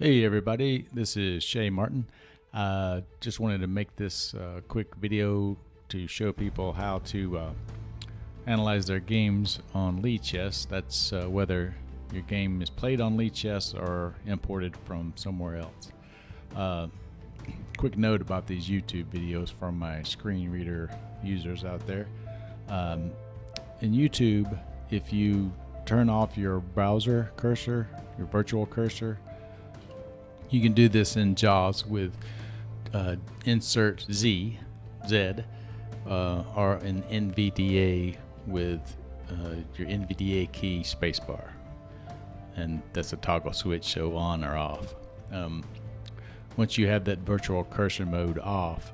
Hey everybody, this is Shay Martin. Just wanted to make this quick video to show people how to analyze their games on Lichess. That's whether your game is played on Lichess or imported from somewhere else. Quick note about these YouTube videos from my screen reader users out there. In YouTube, if you turn off your browser cursor, your virtual cursor, you can do this in JAWS with insert Z, or an NVDA with your NVDA key spacebar. And that's a toggle switch, so on or off. Once you have that virtual cursor mode off,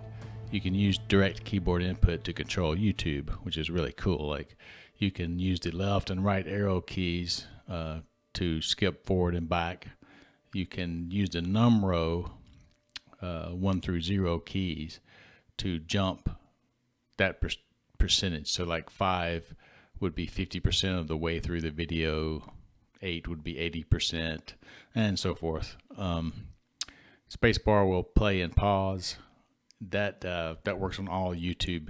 you can use direct keyboard input to control YouTube, which is really cool. Like, you can use the left and right arrow keys to skip forward and back. You can use the num row 1 through 0 keys to jump that percentage. So like 5 would be 50% of the way through the video, 8 would be 80%, and so forth. Spacebar will play and pause. That works on all YouTube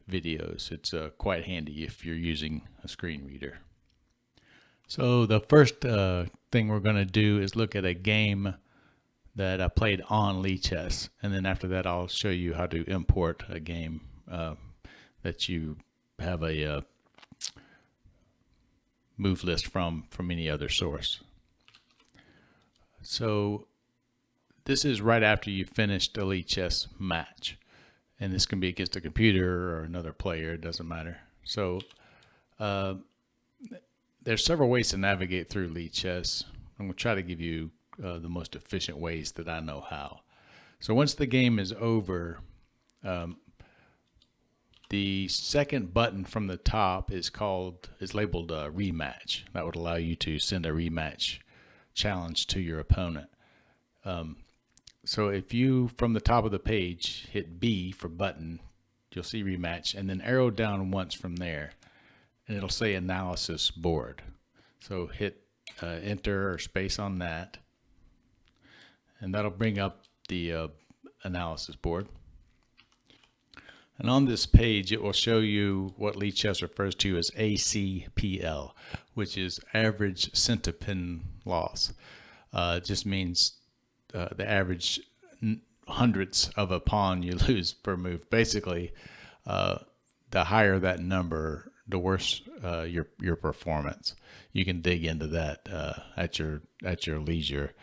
videos. It's quite handy if you're using a screen reader. So the first thing we're going to do is look at a game that I played on Lichess, and then after that I'll show you how to import a game that you have a move list from any other source. So this is right after you finished a Lichess match, and this can be against a computer or another player, it doesn't matter. So there's several ways to navigate through Lichess. I'm going to try to give you the most efficient ways that I know how. So once the game is over, the second button from the top is labeled rematch. That would allow you to send a rematch challenge to your opponent. So if you, from the top of the page, hit B for button, you'll see rematch, and then arrow down once from there, and it'll say analysis board. So hit enter or space on that, and that'll bring up the analysis board. And on this page, it will show you what Lichess refers to as ACPL, which is average centipin loss. It just means the average hundredths of a pawn you lose per move. Basically, the higher that number, the worse your performance. You can dig into that at your leisure.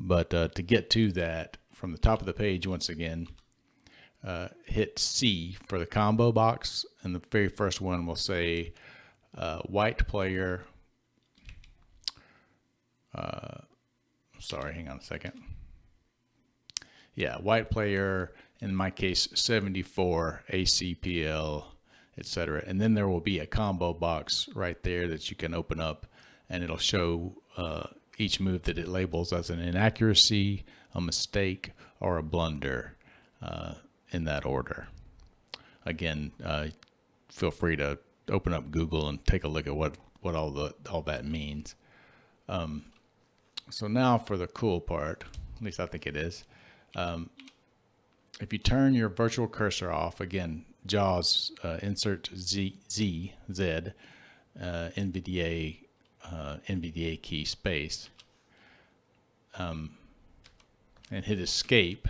But to get to that, from the top of the page, once again, hit C for the combo box, and the very first one will say white player. Sorry, hang on a second. Yeah, white player, in my case 74 ACPL, etc. And then there will be a combo box right there that you can open up, and it'll show each move that it labels as an inaccuracy, a mistake, or a blunder in that order. Again, feel free to open up Google and take a look at what all that means. So now for the cool part, at least I think it is. If you turn your virtual cursor off, again, JAWS, insert Z, NVDA key space, and hit escape.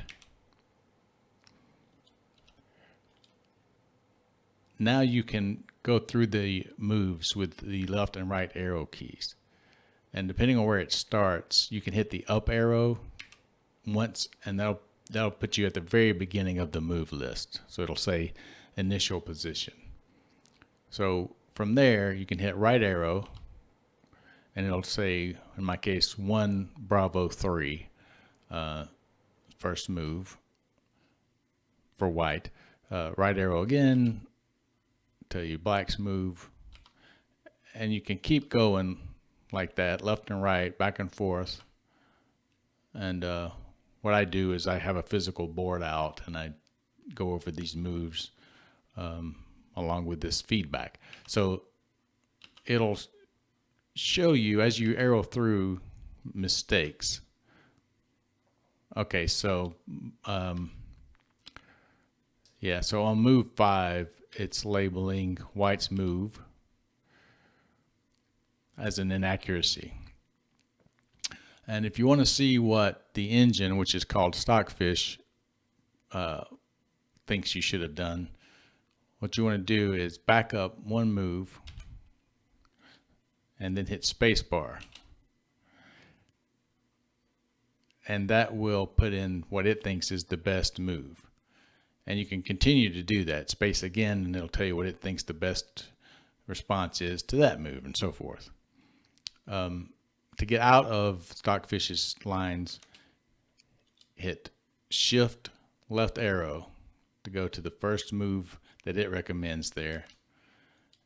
Now you can go through the moves with the left and right arrow keys. And depending on where it starts, you can hit the up arrow once, and that'll put you at the very beginning of the move list. So it'll say initial position. So from there, you can hit right arrow, and it'll say, in my case, 1 Bravo 3, first move for white. Right arrow again, tell you black's move, and you can keep going like that, left and right, back and forth. And what I do is I have a physical board out, and I go over these moves along with this feedback. So it'll show you, as you arrow through mistakes, Okay, so yeah, so on move 5, it's labeling white's move as an inaccuracy. And if you want to see what the engine, which is called Stockfish, thinks you should have done, what you want to do is back up one move and then hit spacebar. And that will put in what it thinks is the best move. And you can continue to do that. Space again, and it'll tell you what it thinks the best response is to that move, and so forth. To get out of Stockfish's lines, hit Shift left arrow to go to the first move that it recommends there,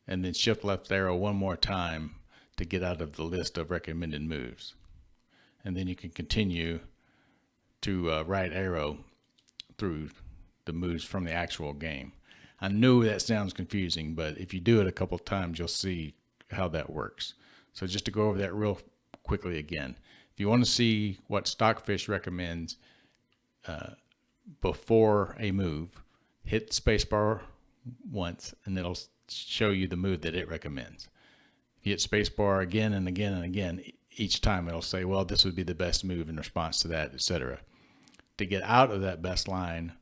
and then Shift left arrow one more time to get out of the list of recommended moves. And then you can continue to right arrow through the moves from the actual game. I know that sounds confusing, but if you do it a couple times, you'll see how that works. So just to go over that real quickly again, if you want to see what Stockfish recommends before a move, hit spacebar once and it'll show you the move that it recommends. If you hit spacebar again and again and again, each time it'll say, well, this would be the best move in response to that, etc. To get out of that best line,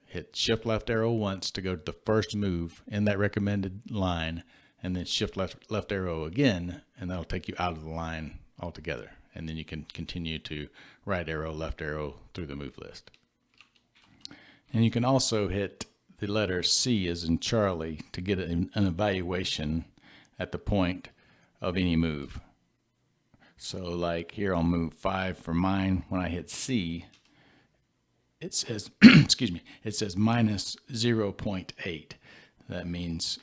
hit Shift left arrow once to go to the first move in that recommended line, and then Shift left arrow again, and that'll take you out of the line altogether. And then you can continue to right arrow, left arrow through the move list. And you can also hit the letter C as in Charlie to get an evaluation at the point of any move. So like here on move 5 for mine, when I hit C, it says, excuse me, it says minus 0.8. That means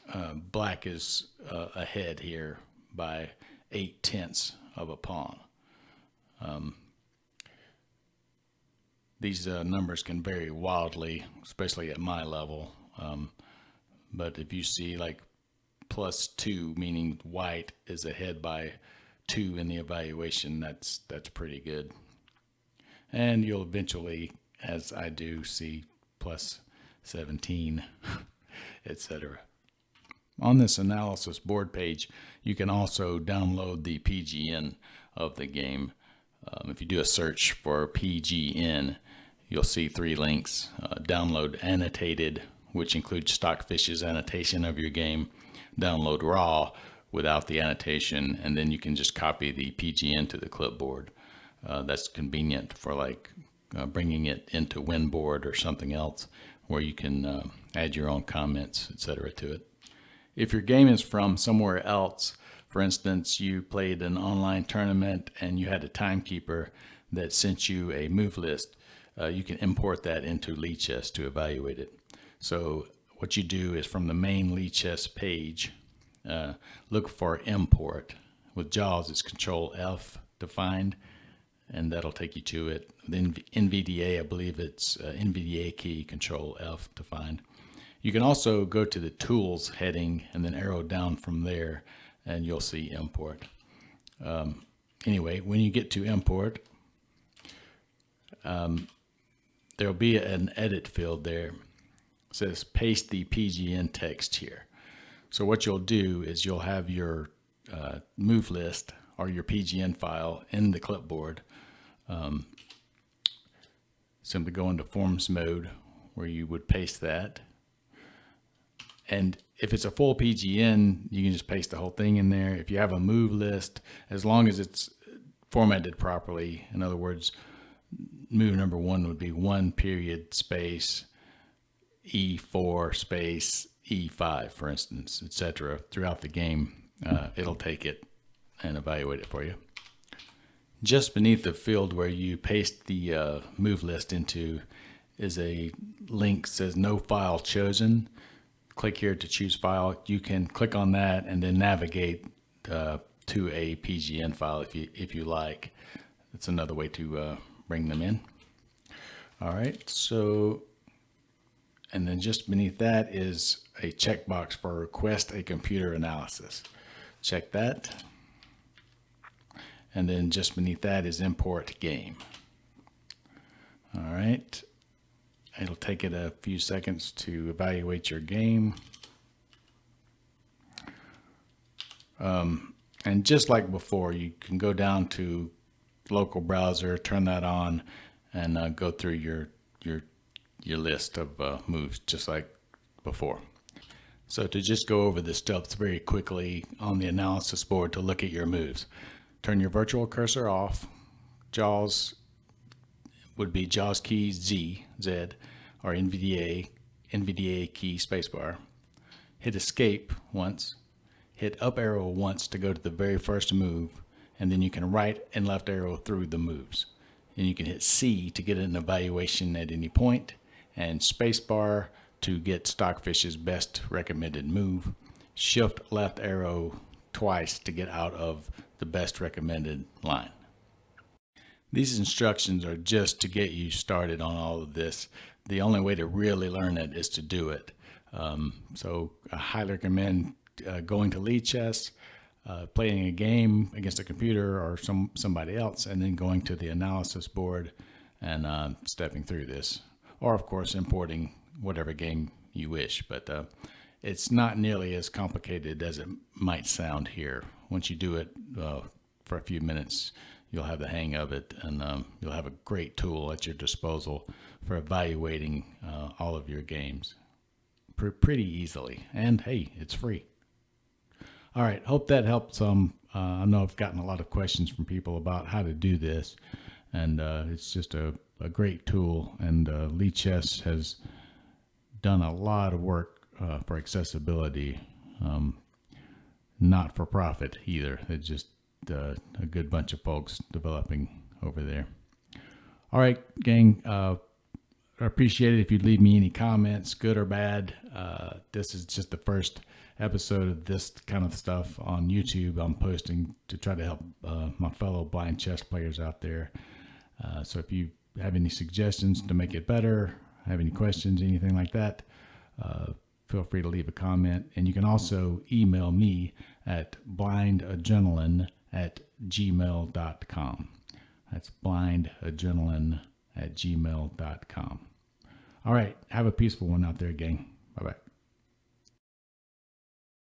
black is ahead here by 0.8 of a pawn. These numbers can vary wildly, especially at my level. But if you see like +2, meaning white is ahead by 2 in the evaluation, that's pretty good. And you'll eventually, as I do, see +17, etc. On this analysis board page, you can also download the PGN of the game. If you do a search for PGN, you'll see 3 links. Download annotated, which includes Stockfish's annotation of your game. Download raw without the annotation, and then you can just copy the PGN to the clipboard. That's convenient for like bringing it into Winboard or something else where you can add your own comments, etc. to it. If your game is from somewhere else, for instance, you played an online tournament and you had a timekeeper that sent you a move list, you can import that into Lichess to evaluate it. So what you do is from the main Lichess page, look for import. With JAWS, it's Control F to find, and that'll take you to it. Then NVDA, I believe it's NVDA key, Control F to find. You can also go to the Tools heading and then arrow down from there, and you'll see import. Anyway, when you get to import, there'll be an edit field there. It says paste the PGN text here. So what you'll do is you'll have your move list or your PGN file in the clipboard. Simply go into Forms mode where you would paste that. And if it's a full PGN, you can just paste the whole thing in there. If you have a move list, as long as it's formatted properly, in other words, move number 1 would be 1 period space E4 space E5, for instance, etc. Throughout the game, it'll take it and evaluate it for you. Just beneath the field where you paste the move list into is a link that says no file chosen. Click here to choose file. You can click on that and then navigate to a PGN file if you like. That's another way to bring them in. All right, so, and then just beneath that is a checkbox for request a computer analysis. Check that. And then just beneath that is import game. All right. It'll take it a few seconds to evaluate your game. And just like before, you can go down to local browser, turn that on, and go through your list of moves just like before. So to just go over the steps very quickly on the analysis board to look at your moves, turn your virtual cursor off. JAWS would be JAWS key Z, or NVDA key spacebar. Hit escape once. Hit up arrow once to go to the very first move, and then you can right and left arrow through the moves. And you can hit C to get an evaluation at any point, and spacebar to get Stockfish's best recommended move. Shift left arrow twice to get out of the best recommended line. These instructions are just to get you started on all of this. The only way to really learn it is to do it. So I highly recommend going to Lichess, playing a game against a computer or somebody else, and then going to the analysis board and stepping through this. Or, of course, importing whatever game you wish. But it's not nearly as complicated as it might sound here. Once you do it for a few minutes, you'll have the hang of it, and you'll have a great tool at your disposal for evaluating all of your games pretty easily. And hey, it's free. All right, hope that helped some. I know I've gotten a lot of questions from people about how to do this, and it's just a great tool. And Lichess has done a lot of work for accessibility, not for profit either. It's just a good bunch of folks developing over there. All right, gang. I appreciate it if you'd leave me any comments, good or bad. This is just the first episode of this kind of stuff on YouTube I'm posting to try to help my fellow blind chess players out there. So if you have any suggestions to make it better, have any questions, anything like that, feel free to leave a comment. And you can also email me at blindadrenaline@gmail.com. That's blindadrenaline@gmail.com. All right. Have a peaceful one out there, gang. Bye-bye.